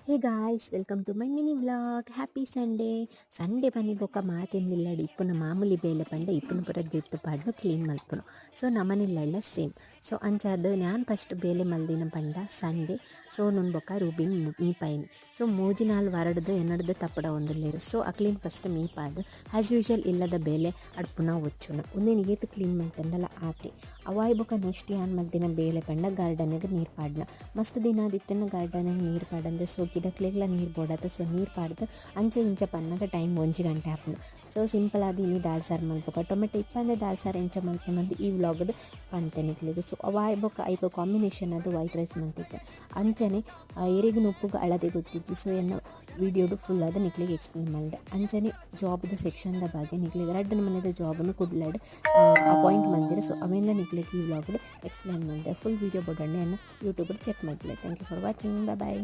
Hey guys welcome to my mini vlog happy Sunday ಪನಿ ಬೊಕ್ಕ ಮಾತಿನ್ಲಿಲ್ಲಡಿ ಇಪ್ಪುನ ಮಾಮೂಲಿ ಬೇಲೆ ಪಂಡ ಇಪ್ಪುನ ಪೂರ ದಿತ್ತು ಪಾಡ್ನು ಕ್ಲೀನ್ ಮಲ್ಪುನು ಸೊ ನಮನಿಲ್ಲ ಸೇಮ್ ಸೊ ಅಂಚಾದ ನಾನು ಫಸ್ಟ್ ಬೇಲೆ ಮಲ್ದಿನ ಪಂಡ ಸಂಡೇ ಸೊ ನುನ್ ಬೊಕ್ಕ ರೂಬಿನ್ ಮೀಪಾಯಿನಿ ಸೊ ಮೂಜಿನಾಲ್ ವರಡ್ದು ಎನ್ನಡ್ದು ತಪ್ಪಡ ಒಂದುಲ್ಲೇರು ಸೊ ಅಕ್ಲೀನ್ ಫಸ್ಟ್ ಮೀಪಾದು ಆ್ಯಸ್ ಯೂಶುವಲ್ ಇಲ್ಲದ ಬೇಲೆ ಅಡ್ಪುನ ಒಚ್ಚುನ ಒಂದೇನು ಏತು ಕ್ಲೀನ್ ಮಲ್ತಂಡಲ್ಲ ಆತೆ ಅವಾಯ್ ಬೊಕ್ಕ ನೆಕ್ಸ್ಟ್ ಯಾನ್ ಮಲ್ತಿನ ಬೇಲೆ ಪಂಡ ಗಾರ್ಡನಿಗೆ ನೀರು ಪಾಡ್ನ ಮಸ್ತ್ ದಿನ ಆದಿತ್ತನ ಗಾರ್ಡನಿಗೆ ನೀರು ಪಾಡಂದೆ ಸೊ ಗಿಡಕ್ಲೆಗ್ಲ ನೀರು ಬೋಡತ್ತೆ ಸೊ ನೀರು ಪಾಡ್ದು ಅಂಚೆ ಇಂಚೆ ಪನ್ನಗ ಟೈಮ್ 1 ಗಂಟೆ ಆಪುಂಡು ಸೊ ಸಿಂಪಲ್ ಆದಿ ಇನಿ ದಾಲ್ ಸಾರು ಮಲ್ಪಕ ಟೊಮೆಟೊ ಇಪ್ಪಂದೆ ದಾಲ್ ಸಾರು ಎಂಚ ಮಲ್ಪನದು ಈ ವ್ಲಾಗ್ದು ಪಂತೆನಿಕ್ಲಿಗೆ ಸೊ ಅವಾಯ್ ಬೊಕ್ಕ ಐಕ ಕಾಂಬಿನೇಷನ್ ಅದು ವೈಟ್ ರೈಸ್ ಮಲ್ತಿದ್ದೆ ಅಂಚನೆ ಎರಿಗಿನ ಉಪ್ಪುಗ ಅಳದೆ ಗೊತ್ತಿದ್ದು ಸೊ ಎನ್ನ ವಿಡಿಯೋಡು ಫುಲ್ ಅದು ನಿಕ್ಲಿಗೆ ಎಕ್ಸ್ಪ್ಲೇನ್ ಮಾಡಿದೆ ಅಂಚನೆ ಜಾಬ್ದು ಸೆಕ್ಷನ್ದ ಬಗ್ಗೆ ನಿಕ್ಲಿಗೆ 2 ಮನೆದ ಜಾಬನ್ನು ಕುಡ್ಲಾಡ್ ಅಪಾಯಿಂಟ್ ಮಂದಿರ ಸೊ ಅವೆಲ್ಲ ನಿಕ್ಲಿಗೆ ಈ ವ್ಲಾಗ್ಡು ಎಕ್ಸ್ಪ್ಲೇನ್ ಮಾಡಿದೆ ಫುಲ್ ವೀಡಿಯೋ ಬೋಡಣ್ಣೆ ಯೂಟ್ಯೂಬ್ ಚೆಕ್ ಮಾಡಿದೆ thank you for watching bye.